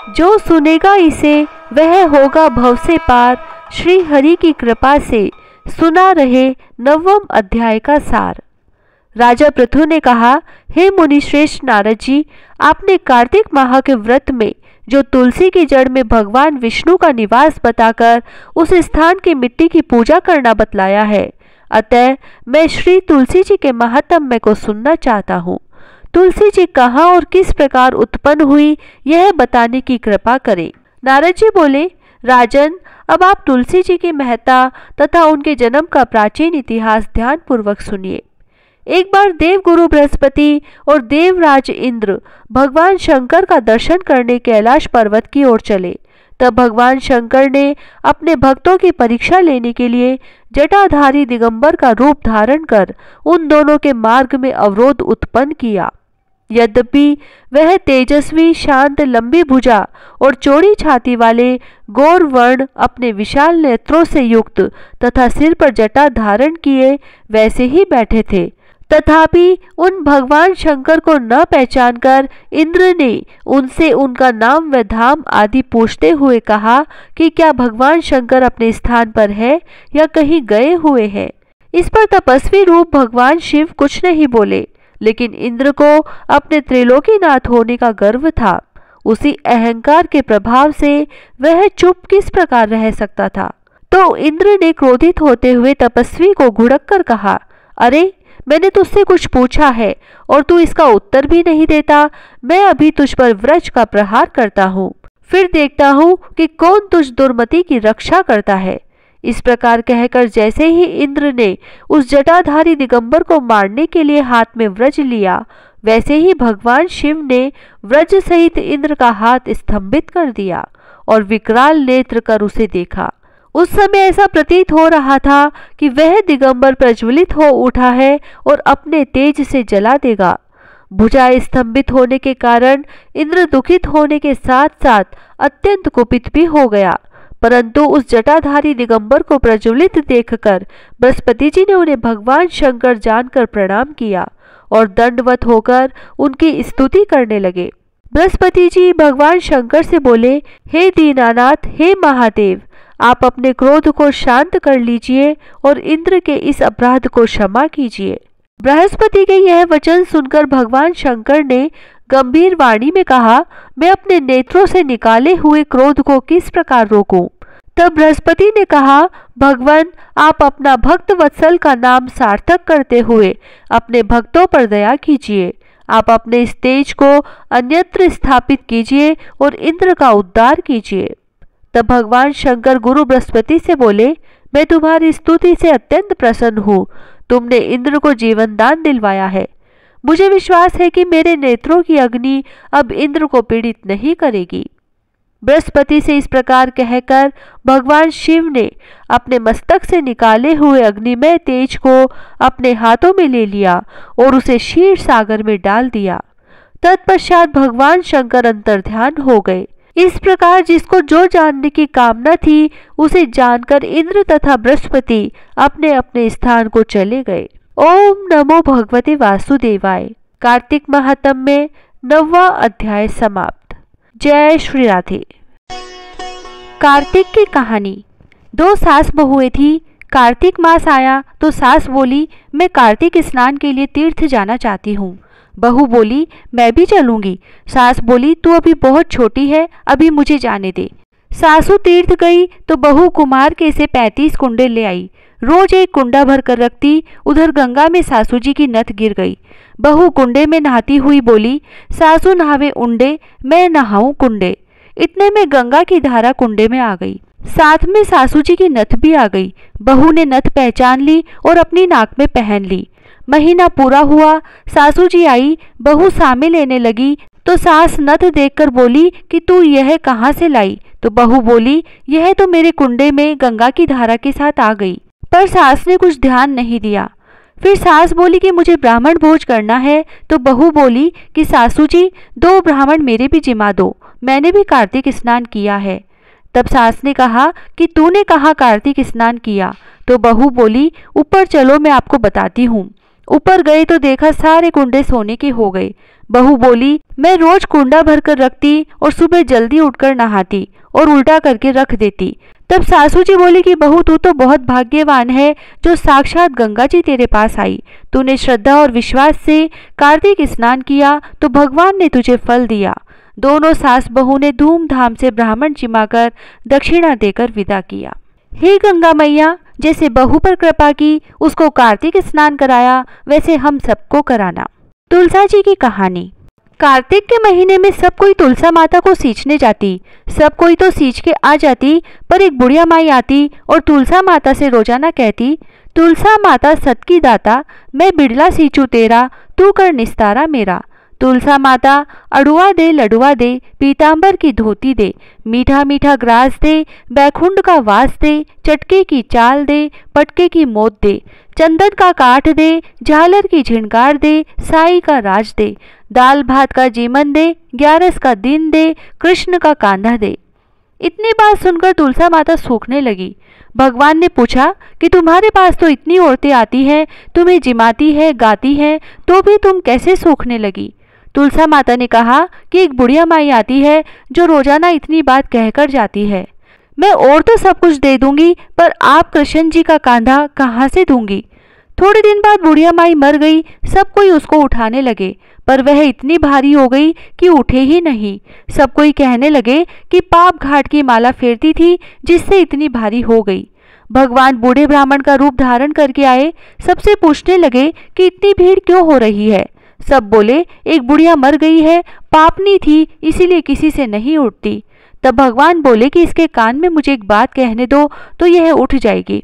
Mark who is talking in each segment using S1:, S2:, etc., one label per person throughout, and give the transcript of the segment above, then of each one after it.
S1: जो सुनेगा इसे वह होगा भव से पार। श्री हरि की कृपा से सुना रहे 9वें अध्याय का सार। राजा पृथु ने कहा, हे मुनिश्रेष्ठ नारद जी, आपने कार्तिक माह के व्रत में जो तुलसी की जड़ में भगवान विष्णु का निवास बताकर उस स्थान की मिट्टी की पूजा करना बतलाया है। अतः मैं श्री तुलसी जी के महात्म्य को सुनना चाहता हूँ। तुलसी जी कहाँ और किस प्रकार उत्पन्न हुई, यह बताने की कृपा करें। नारद जी बोले, राजन, अब आप तुलसी जी की महत्ता तथा उनके जन्म का प्राचीन इतिहास ध्यान पूर्वक सुनिए। एक बार देवगुरु बृहस्पति और देवराज इंद्र भगवान शंकर का दर्शन करने कैलाश पर्वत की ओर चले। तब भगवान शंकर ने अपने भक्तों की परीक्षा लेने के लिए जटाधारी दिगंबर का रूप धारण कर उन दोनों के मार्ग में अवरोध उत्पन्न किया। यद्यपि वह तेजस्वी, शांत, लंबी भुजा और चौड़ी छाती वाले गौर वर्ण अपने विशाल नेत्रों से युक्त तथा सिर पर जटा धारण किए वैसे ही बैठे थे, तथापि उन भगवान शंकर को न पहचानकर इंद्र ने उनसे उनका नाम व धाम आदि पूछते हुए कहा कि क्या भगवान शंकर अपने स्थान पर है या कहीं गए हुए हैं। इस पर तपस्वी रूप भगवान शिव कुछ नहीं बोले, लेकिन इंद्र को अपने त्रिलोकीनाथ होने का गर्व था। उसी अहंकार के प्रभाव से वह चुप किस प्रकार रह सकता था। तो इंद्र ने क्रोधित होते हुए तपस्वी को घुड़क कर कहा, अरे, मैंने तुझसे कुछ पूछा है और तू इसका उत्तर भी नहीं देता। मैं अभी तुझ पर व्रज का प्रहार करता हूँ, फिर देखता हूँ कि कौन तुझ दुर्मति की रक्षा करता है। इस प्रकार कहकर जैसे ही इंद्र ने उस जटाधारी दिगंबर को मारने के लिए हाथ में व्रज लिया, वैसे ही भगवान शिव ने व्रज सहित इंद्र का हाथ स्तंभित कर दिया और विकराल नेत्र कर उसे देखा। उस समय ऐसा प्रतीत हो रहा था कि वह दिगंबर प्रज्वलित हो उठा है और अपने तेज से जला देगा। भुजा स्तंभित होने के कारण इंद्र दुखित होने के साथ साथ अत्यंत कुपित भी हो गया, परंतु उस जटाधारी दिगंबर को प्रज्वलित देखकर बृहस्पति जी ने उन्हें भगवान शंकर जानकर प्रणाम किया और दंडवत होकर उनकी स्तुति करने लगे। बृहस्पति जी भगवान शंकर से बोले, हे दीनानाथ, हे महादेव, आप अपने क्रोध को शांत कर लीजिए और इंद्र के इस अपराध को क्षमा कीजिए। बृहस्पति के यह वचन सुनकर भगवान शंकर ने गंभीर वाणी में कहा, मैं अपने नेत्रों से निकाले हुए क्रोध को किस प्रकार रोकूं? तब बृहस्पति ने कहा, भगवान, आप अपना भक्त वत्सल का नाम सार्थक करते हुए अपने भक्तों पर दया कीजिए। आप अपने इस तेज को अन्यत्र स्थापित कीजिए और इंद्र का उद्धार कीजिए। तब भगवान शंकर गुरु बृहस्पति से बोले, मैं तुम्हारी स्तुति से अत्यंत प्रसन्न हूँ। तुमने इंद्र को जीवन दान दिलवाया है। मुझे विश्वास है कि मेरे नेत्रों की अग्नि अब इंद्र को पीड़ित नहीं करेगी। बृहस्पति से इस प्रकार कहकर भगवान शिव ने अपने मस्तक से निकाले हुए अग्निमय तेज को अपने हाथों में ले लिया और उसे क्षीर सागर में डाल दिया। तत्पश्चात भगवान शंकर अंतर्ध्यान हो गए। इस प्रकार जिसको जो जानने की कामना थी उसे जानकर इंद्र तथा बृहस्पति अपने अपने स्थान को चले गए। ओम नमो भगवते वासुदेवाय। कार्तिक महात्म्य में 9वां अध्याय समाप्त। जय श्री राधे। कार्तिक की कहानी। 2 सास बहुएं थी। कार्तिक मास आया तो सास बोली, मैं कार्तिक स्नान के लिए तीर्थ जाना चाहती हूँ। बहू बोली, मैं भी चलूंगी। सास बोली, तू अभी बहुत छोटी है, अभी मुझे जाने दे। सासू तीर्थ गई तो बहू कुम्हार के से 35 कुंडे ले आई। रोज एक कुंडा भर कर रखती। उधर गंगा में सासू जी की नथ गिर गई। बहू कुंडे में नहाती हुई बोली, सासू नहावे उंडे, मैं नहाऊं कुंडे। इतने में गंगा की धारा कुंडे में आ गई। साथ में सासू जी की नथ भी आ गई। बहू ने नथ पहचान ली और अपनी नाक में पहन ली। महीना पूरा हुआ, सासू जी आई। बहू सामे लेने लगी तो सास नथ देखकर बोली कि तू यह कहाँ से लाई? तो बहू बोली, यह तो मेरे कुंडे में गंगा की धारा के साथ आ गई। पर सास ने कुछ ध्यान नहीं दिया। फिर सास बोली कि मुझे ब्राह्मण भोज करना है। तो बहू बोली कि सासू जी 2 ब्राह्मण मेरे भी जिमा दो, मैंने भी कार्तिक स्नान किया है। तब सास ने कहा कि तूने कहाँ कार्तिक स्नान किया? तो बहू बोली, ऊपर चलो, मैं आपको बताती हूँ। ऊपर गए तो देखा सारे कुंडे सोने के हो गए। बहू बोली, मैं रोज कुंडा भरकर रखती और सुबह जल्दी उठकर नहाती और उल्टा करके रख देती। तब सासू जी बोली कि बहू तू तो बहुत भाग्यवान है जो साक्षात गंगा जी तेरे पास आई। तूने श्रद्धा और विश्वास से कार्तिक स्नान किया तो भगवान ने तुझे फल दिया। दोनों सास बहू ने धूमधाम से ब्राह्मण जिमाकर दक्षिणा देकर विदा किया। हे गंगा मैया, जैसे बहू पर कृपा की, उसको कार्तिक स्नान कराया, वैसे हम सबको कराना। तुलसा जी की कहानी। कार्तिक के महीने में सब कोई तुलसा माता को सींचने जाती। सब कोई तो सींच के आ जाती, पर एक बुढ़िया माई आती और तुलसा माता से रोजाना कहती, तुलसा माता सत की दाता, मैं बिड़ला सींचू तेरा, तू कर निस्तारा मेरा। तुलसा माता अड़ुआ दे, लडुआ दे, पीतांबर की धोती दे, मीठा मीठा ग्रास दे, बैकुंठ का वास दे, चटके की चाल दे, पटके की मोत दे, चंदन का काठ दे, झालर की झिनकार दे, साई का राज दे, दाल भात का जीमन दे, 11 का दिन दे, कृष्ण का कांधा दे। इतनी बात सुनकर तुलसा माता सूखने लगी। भगवान ने पूछा कि तुम्हारे पास तो इतनी औरतें आती हैं, तुम्हें जिमाती है, गाती हैं, तो भी तुम कैसे सूखने लगी? तुलसा माता ने कहा कि एक बुढ़िया माई आती है जो रोजाना इतनी बात कहकर जाती है। मैं और तो सब कुछ दे दूंगी, पर आप कृष्ण जी का कांधा कहाँ से दूंगी? थोड़े दिन बाद बुढ़िया माई मर गई। सब कोई उसको उठाने लगे, पर वह इतनी भारी हो गई कि उठे ही नहीं। सब कोई कहने लगे कि पाप घाट की माला फेरती थी जिससे इतनी भारी हो गई। भगवान बूढ़े ब्राह्मण का रूप धारण करके आए। सबसे पूछने लगे कि इतनी भीड़ क्यों हो रही है? सब बोले, एक बुढ़िया मर गई है, पापनी थी, इसीलिए किसी से नहीं उठती। तब भगवान बोले कि इसके कान में मुझे एक बात कहने दो तो यह उठ जाएगी।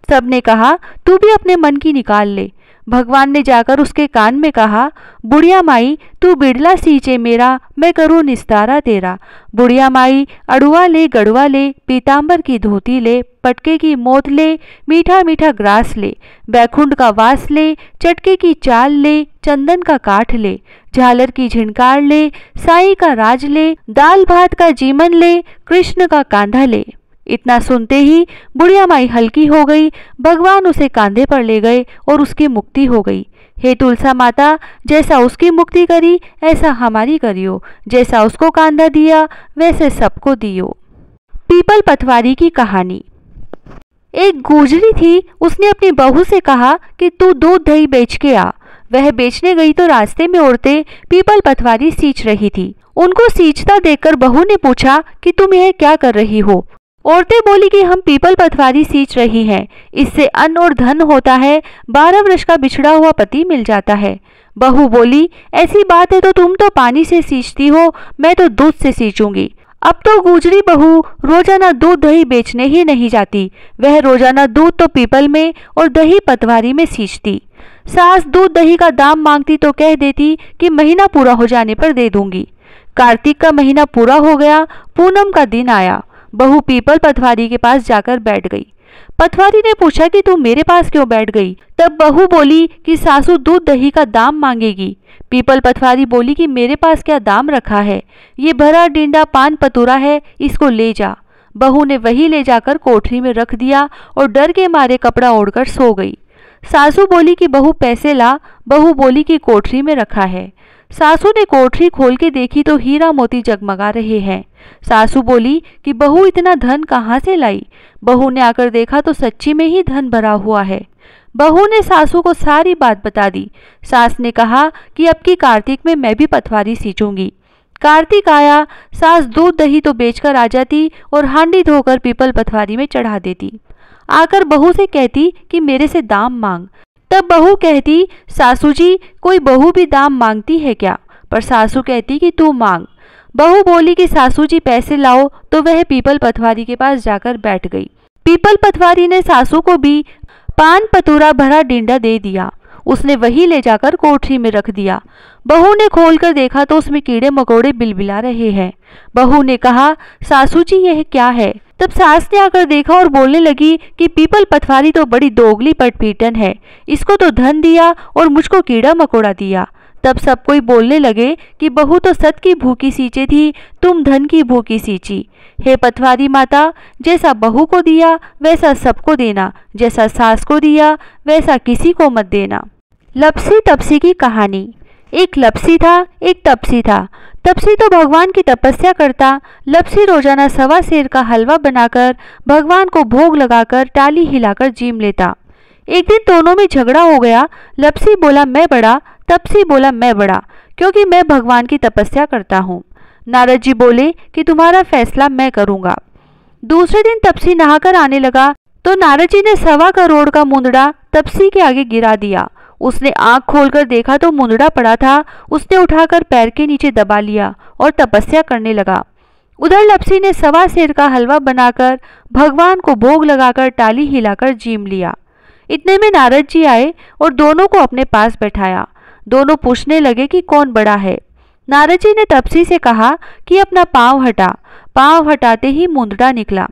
S1: सबने कहा, तू भी अपने मन की निकाल ले। भगवान ने जाकर उसके कान में कहा, बुढ़िया माई तू बिड़ला सींचे मेरा, मैं करूँ निस्तारा तेरा। बुढ़िया माई अड़ुआ ले, गड़ुआ ले, पीतांबर की धोती ले, पटके की मोत ले, मीठा मीठा ग्रास ले, बैकुंठ का वास ले, चटके की चाल ले, चंदन का काठ ले, झालर की झिनकार ले, साई का राज ले, दाल भात का जीमन ले, कृष्ण का कांधा ले। इतना सुनते ही बुढ़िया माई हल्की हो गई। भगवान उसे कांधे पर ले गए और उसकी मुक्ति हो गई। हे तुलसा माता, जैसा उसकी मुक्ति करी ऐसा हमारी करियो, जैसा उसको कांधा दिया वैसे सबको दियो। पीपल पतवारी की कहानी। एक गुजरी थी, उसने अपनी बहू से कहा कि तू दूध दही बेच के आ। वह बेचने गई तो रास्ते में औरतें पीपल पतवारी सींच रही थी। उनको सींचता देखकर बहू ने पूछा कि तुम यह क्या कर रही हो? औरतें बोली कि हम पीपल पतवारी सींच रही हैं, इससे अन्न और धन होता है, 12 वर्ष का बिछड़ा हुआ पति मिल जाता है। बहू बोली, ऐसी बात है तो तुम तो पानी से सींचती हो, मैं तो दूध से सींचूंगी। अब तो गुजरी बहू रोजाना दूध दही बेचने ही नहीं जाती, वह रोजाना दूध तो पीपल में और दही पतवारी में सींचती। सास दूध दही का दाम मांगती तो कह देती कि महीना पूरा हो जाने पर दे दूंगी। कार्तिक का महीना पूरा हो गया, पूनम का दिन आया। बहू पीपल पतवारी के पास जाकर बैठ गई। पतवारी ने पूछा कि तुम मेरे पास क्यों बैठ गई? तब बहू बोली कि सासू दूध दही का दाम मांगेगी। पीपल पतवारी बोली कि मेरे पास क्या दाम रखा है, ये भरा डिंडा पान पतुरा है, इसको ले जा। बहू ने वही ले जाकर कोठरी में रख दिया और डर के मारे कपड़ा ओढ़कर सो गई। सासू बोली कि बहू पैसे ला। बहू बोली कि कोठरी में रखा है। सासू ने कोठरी खोल के देखी तो हीरा मोती जगमगा रहे हैं। सासू बोली कि बहू इतना धन कहाँ से लाई? बहू ने आकर देखा तो सच्ची में ही धन भरा हुआ है। बहू ने सासू को सारी बात बता दी। सास ने कहा कि अब की कार्तिक में मैं भी पतवारी सींचूंगी। कार्तिक आया, सास दूध दही तो बेचकर आ जाती और हांडी धोकर पीपल पतवारी में चढ़ा देती। आकर बहू से कहती कि मेरे से दाम मांग। तब बहू कहती, सासू जी कोई बहू भी दाम मांगती है क्या? पर सासू कहती कि तू मांग। बहू बोली कि सासू जी पैसे लाओ, तो वह पीपल पतवारी के पास जाकर बैठ गई। पीपल पतवारी ने सासू को भी पान पतूरा भरा डिंडा दे दिया। उसने वही ले जाकर कोठरी में रख दिया। बहू ने खोलकर देखा तो उसमें कीड़े मकोड़े बिलबिला रहे हैं। बहू ने कहा, सासू जी यह क्या है? तब सास ने आकर देखा और बोलने लगी कि पीपल पतवारी तो बड़ी दोगली पटपीटन है, इसको तो धन दिया और मुझको कीड़ा मकोड़ा दिया। तब सब कोई बोलने लगे कि बहू तो सत की भूखी सींचे थी, तुम धन की भूखी सींची। हे पतवारी माता, जैसा बहू को दिया वैसा सबको देना, जैसा सास को दिया वैसा किसी को मत देना। लपसी तपसी की कहानी। एक लपसी था, एक तपसी था। तपसी तो भगवान की तपस्या करता, लपसी रोजाना सवा सेर का हलवा बनाकर भगवान को भोग लगाकर टाली हिलाकर जीम लेता। एक दिन दोनों में झगड़ा हो गया। लपसी बोला मैं बड़ा, तपसी बोला मैं बड़ा, क्योंकि मैं भगवान की तपस्या करता हूँ। नारद जी बोले कि तुम्हारा फैसला मैं करूँगा। दूसरे दिन तपसी नहाकर आने लगा तो नारद जी ने 1.25 करोड़ का मुंदड़ा तपसी के आगे गिरा दिया। उसने आंख खोलकर देखा तो मुंदड़ा पड़ा था। उसने उठाकर पैर के नीचे दबा लिया और तपस्या करने लगा। उधर लपसी ने सवा सेर का हलवा बनाकर भगवान को भोग लगाकर टाली हिलाकर जीम लिया। इतने में नारद जी आए और दोनों को अपने पास बैठाया। दोनों पूछने लगे कि कौन बड़ा है। नारद जी ने तपसी से कहा कि अपना पांव हटा। पांव हटाते ही मुंदड़ा निकला।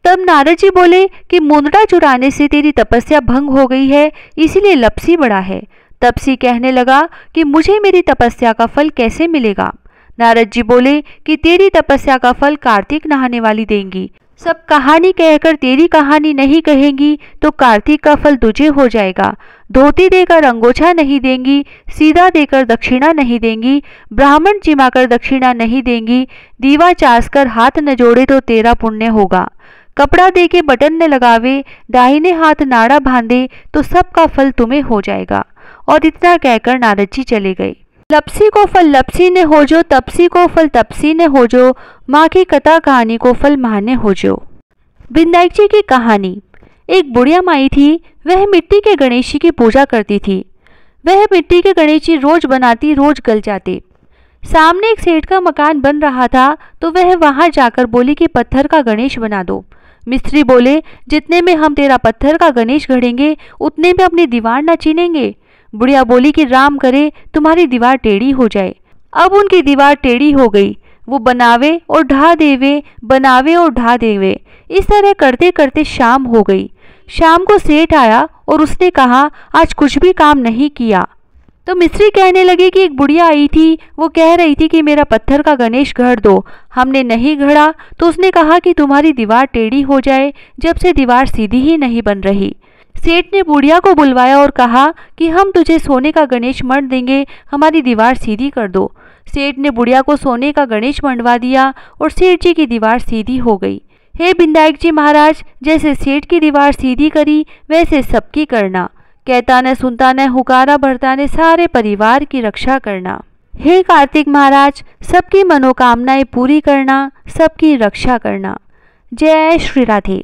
S1: तब नारद जी बोले कि मुंदड़ा चुराने से तेरी तपस्या भंग हो गई है, इसीलिए लपसी बड़ा है। तपसी कहने लगा कि मुझे मेरी तपस्या का फल कैसे मिलेगा। नारद जी बोले कि तेरी तपस्या का फल कार्तिक नहाने वाली देंगी। सब कहानी कहकर तेरी कहानी नहीं कहेंगी तो कार्तिक का फल तुझे हो जाएगा। धोती देकर अंगोछा नहीं देंगी, सीधा देकर दक्षिणा नहीं देंगी, ब्राह्मण चिमाकर दक्षिणा नहीं देंगी, दीवा चास कर हाथ न जोड़े तो तेरा पुण्य होगा। कपड़ा दे के बटन न लगावे, दाहिने हाथ नाड़ा बांधे तो सबका फल तुम्हें हो जाएगा। और इतना कहकर नारद जी चले गए। लपसी को फल लपसी ने हो जो, तपसी को फल तपसी ने हो जो, माँ की कथा कहानी को फल माँ ने हो जो। विनायक जी की कहानी। एक बुढ़िया माई थी, वह मिट्टी के गणेश जी की पूजा करती थी। वह मिट्टी के गणेश जी रोज बनाती, रोज गल जाते। सामने एक सेठ का मकान बन रहा था तो वह वहां जाकर बोली कि पत्थर का गणेश बना दो। मिस्त्री बोले जितने में हम तेरा पत्थर का गणेश गढ़ेंगे उतने में अपनी दीवार न चीनेंगे। बुढ़िया बोली कि राम करे तुम्हारी दीवार टेढ़ी हो जाए। अब उनकी दीवार टेढ़ी हो गई। वो बनावे और ढा देवे, बनावे और ढा देवे। इस तरह करते करते शाम हो गई। शाम को सेठ आया और उसने कहा आज कुछ भी काम नहीं किया। तो मिस्त्री कहने लगे कि एक बुढ़िया आई थी, वो कह रही थी कि मेरा पत्थर का गणेश गढ़ दो। हमने नहीं गढ़ा तो उसने कहा कि तुम्हारी दीवार टेढ़ी हो जाए। जब से दीवार सीधी ही नहीं बन रही। सेठ ने बुढ़िया को बुलवाया और कहा कि हम तुझे सोने का गणेश मंड देंगे, हमारी दीवार सीधी कर दो। सेठ ने बुढ़िया को सोने का गणेश मंडवा दिया और सेठ जी की दीवार सीधी हो गई। हे विनायक जी महाराज, जैसे सेठ की दीवार सीधी करी वैसे सबकी करना। कहता न सुनता न हुकारा भरता ने सारे परिवार की रक्षा करना। हे कार्तिक महाराज, सबकी मनोकामनाएं पूरी करना, सबकी रक्षा करना। जय श्री राधे।